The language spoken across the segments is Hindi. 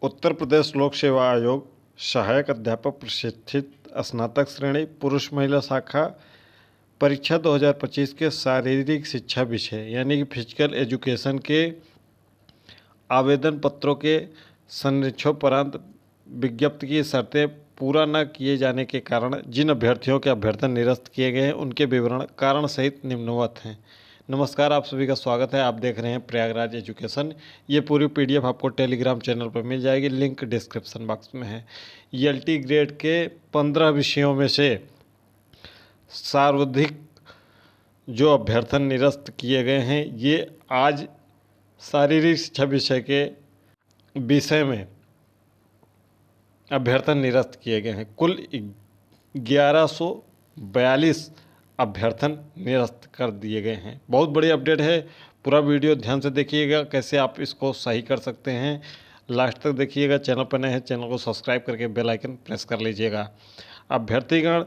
उत्तर प्रदेश लोक सेवा आयोग सहायक अध्यापक प्रशिक्षित स्नातक श्रेणी पुरुष महिला शाखा परीक्षा 2025 के शारीरिक शिक्षा विषय यानी कि फिजिकल एजुकेशन के आवेदन पत्रों के संरक्षणोपरांत विज्ञप्ति की शर्तें पूरा न किए जाने के कारण जिन अभ्यर्थियों के अभ्यर्थन निरस्त किए गए हैं उनके विवरण कारण सहित निम्नवत हैं। नमस्कार, आप सभी का स्वागत है। आप देख रहे हैं प्रयागराज एजुकेशन। ये पूरी पीडीएफ आपको टेलीग्राम चैनल पर मिल जाएगी, लिंक डिस्क्रिप्शन बॉक्स में है। ईएलटी ग्रेड के 15 विषयों में से सर्वाधिक जो अभ्यर्थन निरस्त किए गए हैं ये आज शारीरिक शिक्षा विषय में अभ्यर्थन निरस्त किए गए हैं। कुल 1142 अभ्यर्थन निरस्त कर दिए गए हैं। बहुत बड़ी अपडेट है। पूरा वीडियो ध्यान से देखिएगा, कैसे आप इसको सही कर सकते हैं। लास्ट तक देखिएगा। चैनल पर नए हैं, चैनल को सब्सक्राइब करके बेल आइकन प्रेस कर लीजिएगा। अभ्यर्थीगण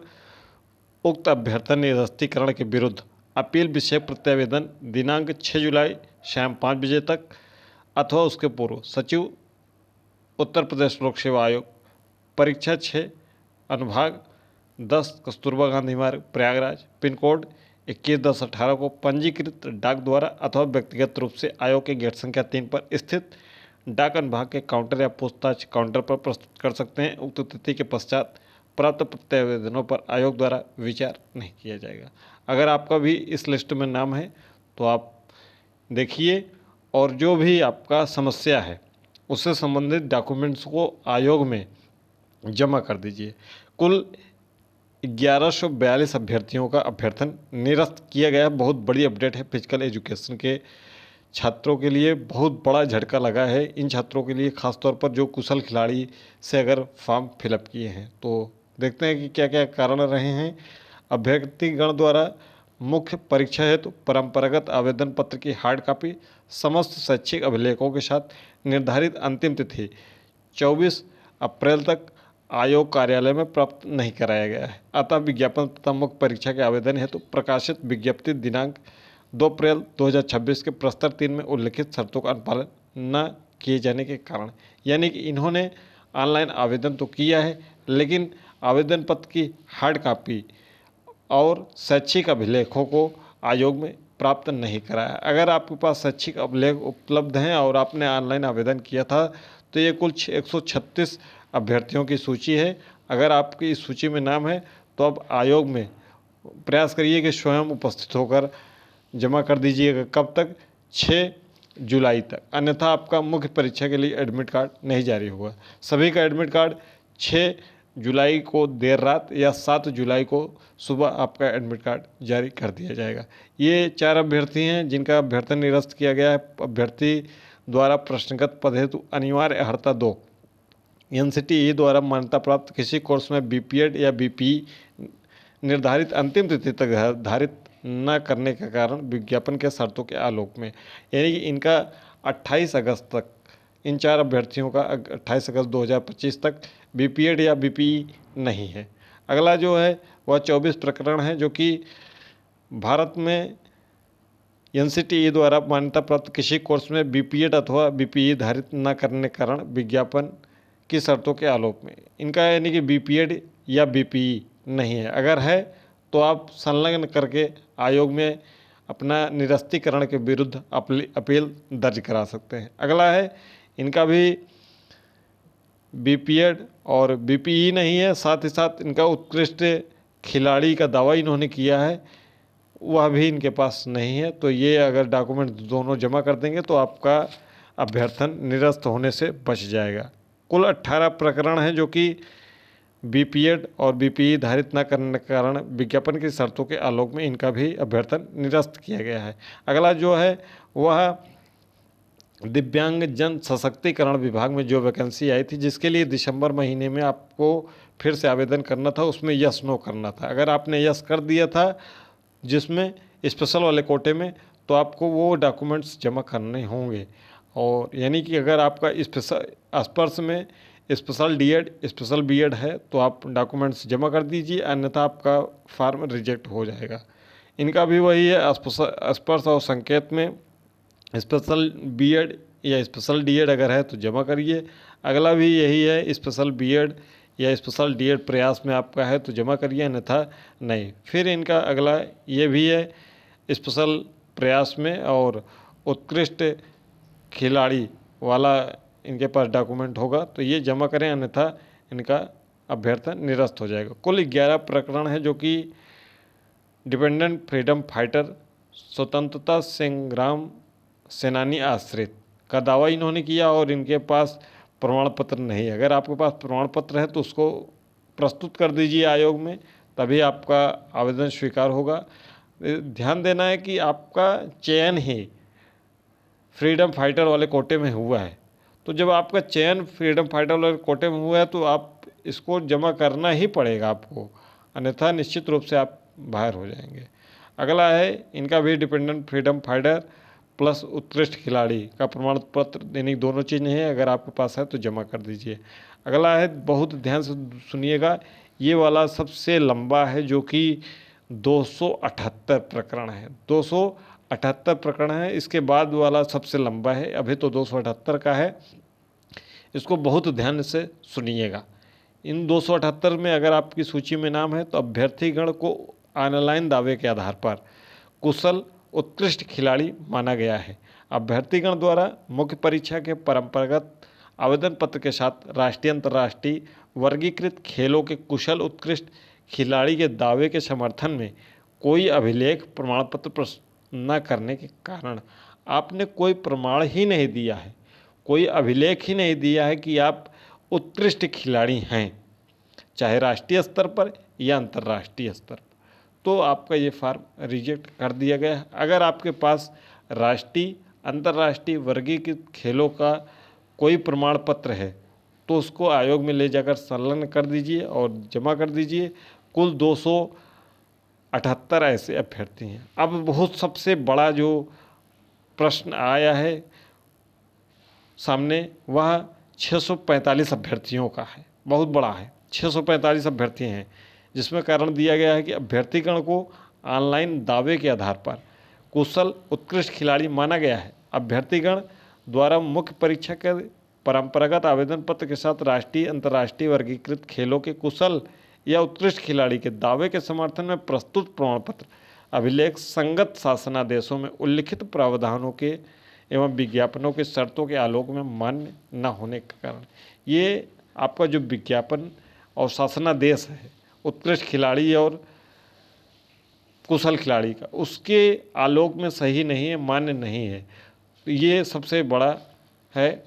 उक्त अभ्यर्थन निरस्तीकरण के विरुद्ध अपील विषय प्रत्यावेदन दिनांक 6 जुलाई शाम 5 बजे तक अथवा उसके पूर्व सचिव उत्तर प्रदेश लोक सेवा आयोग परीक्षा 6 अनुभाग 10 कस्तूरबा गांधी मार्ग प्रयागराज पिन कोड 211018 को पंजीकृत डाक द्वारा अथवा व्यक्तिगत रूप से आयोग के गेट संख्या 3 पर स्थित डाक अनुभाग के काउंटर या पूछताछ काउंटर पर प्रस्तुत कर सकते हैं। उक्त तिथि के पश्चात प्राप्त प्रत्यावेदनों पर आयोग द्वारा विचार नहीं किया जाएगा। अगर आपका भी इस लिस्ट में नाम है तो आप देखिए और जो भी आपका समस्या है उससे संबंधित डॉक्यूमेंट्स को आयोग में जमा कर दीजिए। कुल 1142 अभ्यर्थियों का अभ्यर्थन निरस्त किया गया। बहुत बड़ी अपडेट है। फिजिकल एजुकेशन के छात्रों के लिए बहुत बड़ा झटका लगा है। इन छात्रों के लिए खासतौर पर जो कुशल खिलाड़ी से अगर फॉर्म फिलअप किए हैं तो देखते हैं कि क्या क्या कारण रहे हैं। अभ्यर्थीगण द्वारा मुख्य परीक्षा हेतु परंपरागत आवेदन पत्र की हार्ड कॉपी समस्त शैक्षिक अभिलेखों के साथ निर्धारित अंतिम तिथि 24 अप्रैल तक आयोग कार्यालय में प्राप्त नहीं कराया गया है। अतः विज्ञापन तथा मुख्य परीक्षा के आवेदन हेतु प्रकाशित विज्ञप्ति दिनांक 2 अप्रैल 2026 के प्रस्तर 3 में उल्लिखित शर्तों का अनुपालन न किए जाने के कारण, यानी कि इन्होंने ऑनलाइन आवेदन तो किया है लेकिन आवेदन पत्र की हार्ड कॉपी और शैक्षिक अभिलेखों को आयोग में प्राप्त नहीं कराया। अगर आपके पास शैक्षिक अभिलेख उपलब्ध हैं और आपने ऑनलाइन आवेदन किया था तो ये कुल 136 अभ्यर्थियों की सूची है। अगर आपकी इस सूची में नाम है तो अब आयोग में प्रयास करिए कि स्वयं उपस्थित होकर जमा कर दीजिएगा। कब तक? 6 जुलाई तक, अन्यथा आपका मुख्य परीक्षा के लिए एडमिट कार्ड नहीं जारी होगा। सभी का एडमिट कार्ड 6 जुलाई को देर रात या 7 जुलाई को सुबह आपका एडमिट कार्ड जारी कर दिया जाएगा। ये 4 अभ्यर्थी हैं जिनका अभ्यर्थन निरस्त किया गया है। अभ्यर्थी द्वारा प्रश्नगत पद हेतु अनिवार्य अर्हता 2 एनसीटीई द्वारा मान्यता प्राप्त किसी कोर्स में बीपीएड या बीपीई निर्धारित अंतिम तिथि तक धारित न करने के कारण विज्ञापन के शर्तों के आलोक में, यानी कि इनका 28 अगस्त तक, इन 4 अभ्यर्थियों का 28 अगस्त 2025 तक बीपीएड या बीपीई नहीं है। अगला जो है वह 24 प्रकरण है जो कि भारत में एनसीटीई द्वारा मान्यता प्राप्त किसी कोर्स में बीपीएड अथवा बीपीई धारित न करने के कारण विज्ञापन की शर्तों के आलोक में, इनका यानी कि बीपीएड या बीपीई नहीं है। अगर है तो आप संलग्न करके आयोग में अपना निरस्तीकरण के विरुद्ध अपील दर्ज करा सकते हैं। अगला है इनका भी बीपीएड और बीपीई नहीं है, साथ ही साथ इनका उत्कृष्ट खिलाड़ी का दावा इन्होंने किया है, वह भी इनके पास नहीं है। तो ये अगर डॉक्यूमेंट दोनों जमा कर देंगे तो आपका अभ्यर्थन निरस्त होने से बच जाएगा। कुल 18 प्रकरण हैं जो कि बीपीएड और बीपीई धारित न करने के कारण विज्ञापन की शर्तों के आलोक में इनका भी अभ्यर्थन निरस्त किया गया है। अगला जो है वह दिव्यांग जन सशक्तिकरण विभाग में जो वैकेंसी आई थी जिसके लिए दिसंबर महीने में आपको फिर से आवेदन करना था, उसमें यस नो करना था। अगर आपने यस कर दिया था जिसमें स्पेशल वाले कोटे में, तो आपको वो डॉक्यूमेंट्स जमा करने होंगे। और यानी कि अगर आपका स्पर्श में स्पेशल बीएड है तो आप डॉक्यूमेंट्स जमा कर दीजिए, अन्यथा आपका फार्म रिजेक्ट हो जाएगा। इनका भी वही है, स्पर्श और संकेत में स्पेशल बीएड या स्पेशल डीएड अगर है तो जमा करिए, अगला भी यही है, स्पेशल बीएड या स्पेशल डीएड प्रयास में आपका है तो जमा करिए, अन्यथा नहीं। फिर इनका अगला ये भी है, स्पेशल प्रयास में और उत्कृष्ट खिलाड़ी वाला इनके पास डॉक्यूमेंट होगा तो ये जमा करें, अन्यथा इनका अभ्यर्थन निरस्त हो जाएगा। कुल 11 प्रकरण है जो कि डिपेंडेंट फ्रीडम फाइटर, स्वतंत्रता संग्राम सेनानी आश्रित का दावा इन्होंने किया और इनके पास प्रमाण पत्र नहीं है। अगर आपके पास प्रमाण पत्र है तो उसको प्रस्तुत कर दीजिए आयोग में, तभी आपका आवेदन स्वीकार होगा। ध्यान देना है कि आपका चयन ही फ्रीडम फाइटर वाले कोटे में हुआ है, तो जब आपका चयन फ्रीडम फाइटर वाले कोटे में हुआ है तो आप इसको जमा करना ही पड़ेगा आपको, अन्यथा निश्चित रूप से आप बाहर हो जाएंगे। अगला है इनका भी डिपेंडेंट फ्रीडम फाइटर प्लस उत्कृष्ट खिलाड़ी का प्रमाण पत्र, यानी दोनों चीज़ नहीं है, अगर आपके पास है तो जमा कर दीजिए। अगला है, बहुत ध्यान से सुनिएगा, ये वाला सबसे लंबा है जो कि 278 प्रकरण है। 278 प्रकरण है, इसके बाद वाला सबसे लंबा है, अभी तो 278 का है। इसको बहुत ध्यान से सुनिएगा। इन 278 में अगर आपकी सूची में नाम है तो अभ्यर्थीगण को ऑनलाइन दावे के आधार पर कुशल उत्कृष्ट खिलाड़ी माना गया है। अभ्यर्थीगण द्वारा मुख्य परीक्षा के परंपरागत आवेदन पत्र के साथ राष्ट्रीय अंतर्राष्ट्रीय वर्गीकृत खेलों के कुशल उत्कृष्ट खिलाड़ी के दावे के समर्थन में कोई अभिलेख प्रमाण पत्र प्रस्तुत न करने के कारण आपने कोई प्रमाण ही नहीं दिया है, कोई अभिलेख ही नहीं दिया है कि आप उत्कृष्ट खिलाड़ी हैं, चाहे राष्ट्रीय स्तर पर या अंतर्राष्ट्रीय स्तर पर, तो आपका ये फार्म रिजेक्ट कर दिया गया है। अगर आपके पास राष्ट्रीय अंतर्राष्ट्रीय वर्गीकृत खेलों का कोई प्रमाण पत्र है तो उसको आयोग में ले जाकर संलग्न कर दीजिए और जमा कर दीजिए। कुल 278 ऐसे अभ्यर्थी हैं। अब बहुत सबसे बड़ा जो प्रश्न आया है सामने, वह 645 अभ्यर्थियों का है, बहुत बड़ा है। 645 अभ्यर्थी हैं, जिसमें कारण दिया गया है कि अभ्यर्थीगण को ऑनलाइन दावे के आधार पर कुशल उत्कृष्ट खिलाड़ी माना गया है। अभ्यर्थीगण द्वारा मुख्य परीक्षा के परंपरागत आवेदन पत्र के साथ राष्ट्रीय अंतर्राष्ट्रीय वर्गीकृत खेलों के कुशल या उत्कृष्ट खिलाड़ी के दावे के समर्थन में प्रस्तुत प्रमाण पत्र अभिलेख संगत शासनादेशों में उल्लिखित प्रावधानों के एवं विज्ञापनों के शर्तों के आलोक में मान्य न होने के कारण, ये आपका जो विज्ञापन और शासनादेश है उत्कृष्ट खिलाड़ी और कुशल खिलाड़ी का, उसके आलोक में सही नहीं है, मान्य नहीं है। तो ये सबसे बड़ा है।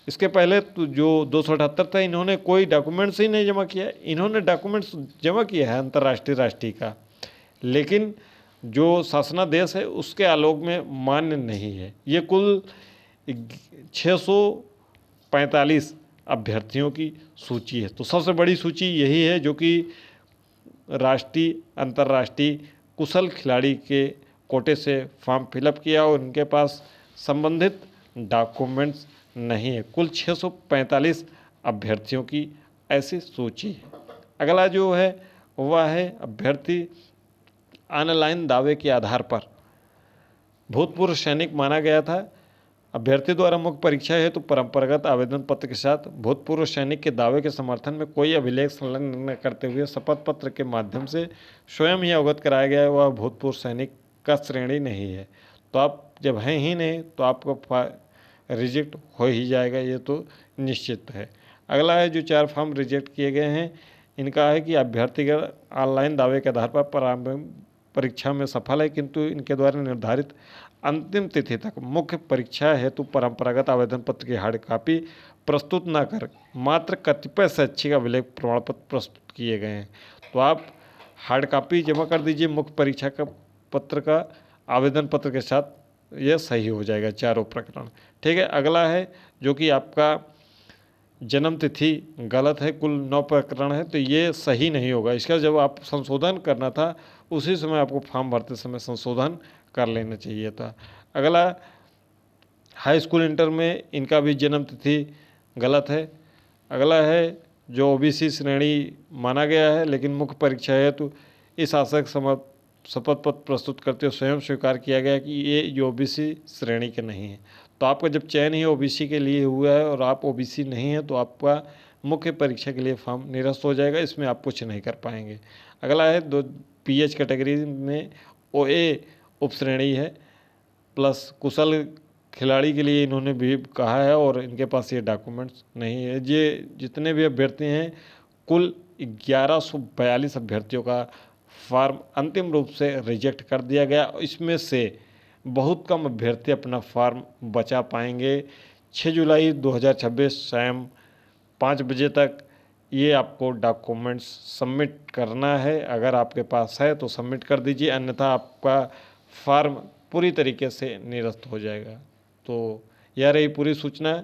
इसके पहले तो जो 278 था, इन्होंने कोई डॉक्यूमेंट्स ही नहीं जमा किया। इन्होंने डॉक्यूमेंट्स जमा किया है अंतर्राष्ट्रीय राष्ट्रीय का, लेकिन जो शासनादेश है उसके आलोक में मान्य नहीं है। ये कुल 645 अभ्यर्थियों की सूची है। तो सबसे बड़ी सूची यही है जो कि राष्ट्रीय अंतर्राष्ट्रीय कुशल खिलाड़ी के कोटे से फॉर्म फिलअप किया और उनके पास संबंधित डॉक्यूमेंट्स नहीं है। कुल 645 अभ्यर्थियों की ऐसी सूची है। अगला जो है वह है अभ्यर्थी ऑनलाइन दावे के आधार पर भूतपूर्व सैनिक माना गया था। अभ्यर्थी द्वारा मुख्य परीक्षा है तो परंपरागत आवेदन पत्र के साथ भूतपूर्व सैनिक के दावे के समर्थन में कोई अभिलेख संलग्न न करते हुए शपथ पत्र के माध्यम से स्वयं ही अवगत कराया गया है वह भूतपूर्व सैनिक का श्रेणी नहीं है। तो आप जब हैं ही नहीं तो आपको रिजेक्ट हो ही जाएगा, ये तो निश्चित है। अगला है जो 4 फॉर्म रिजेक्ट किए गए हैं, इनका है कि अभ्यर्थीगण ऑनलाइन दावे के आधार पर प्रारंभिक परीक्षा में सफल है, किंतु इनके द्वारा निर्धारित अंतिम तिथि तक मुख्य परीक्षा हेतु परंपरागत आवेदन पत्र की हार्ड कॉपी प्रस्तुत न कर मात्र कतिपय शैक्षिक अभिलेख प्रमाण पत्र प्रस्तुत किए गए हैं। तो आप हार्ड कॉपी जमा कर दीजिए मुख्य परीक्षा का पत्र का आवेदन पत्र के साथ, यह सही हो जाएगा चारों प्रकरण। ठीक है। अगला है जो कि आपका जन्म तिथि गलत है, कुल 9 प्रकरण है, तो ये सही नहीं होगा। इसका जब आप संशोधन करना था उसी समय आपको फॉर्म भरते समय संशोधन कर लेना चाहिए था। अगला हाई स्कूल इंटर में इनका भी जन्म तिथि गलत है। अगला है जो ओबीसी श्रेणी माना गया है लेकिन मुख्य परीक्षा है तो इस आशय शपथ पत्र प्रस्तुत करते हुए स्वयं स्वीकार किया गया कि ये ओबीसी श्रेणी के नहीं है। तो आपका जब चयन ही ओबीसी के लिए हुआ है और आप ओबीसी नहीं है तो आपका मुख्य परीक्षा के लिए फॉर्म निरस्त हो जाएगा, इसमें आप कुछ नहीं कर पाएंगे। अगला है दो पीएच कैटेगरी में ओए उपश्रेणी है प्लस कुशल खिलाड़ी के लिए इन्होंने भी कहा है और इनके पास ये डॉक्यूमेंट्स नहीं है। ये जितने भी अभ्यर्थी हैं कुल 1142 अभ्यर्थियों का फॉर्म अंतिम रूप से रिजेक्ट कर दिया गया। इसमें से बहुत कम अभ्यर्थी अपना फॉर्म बचा पाएंगे। 6 जुलाई 2026 शाम 5 बजे तक ये आपको डॉक्यूमेंट्स सबमिट करना है। अगर आपके पास है तो सबमिट कर दीजिए, अन्यथा आपका फॉर्म पूरी तरीके से निरस्त हो जाएगा। तो यह रही पूरी सूचना।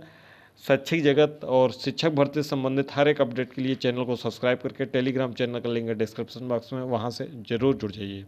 शैक्षिक जगत और शिक्षक भर्ती से संबंधित हर एक अपडेट के लिए चैनल को सब्सक्राइब करके टेलीग्राम चैनल का लिंक है डिस्क्रिप्शन बॉक्स में, वहाँ से ज़रूर जुड़ जाइए।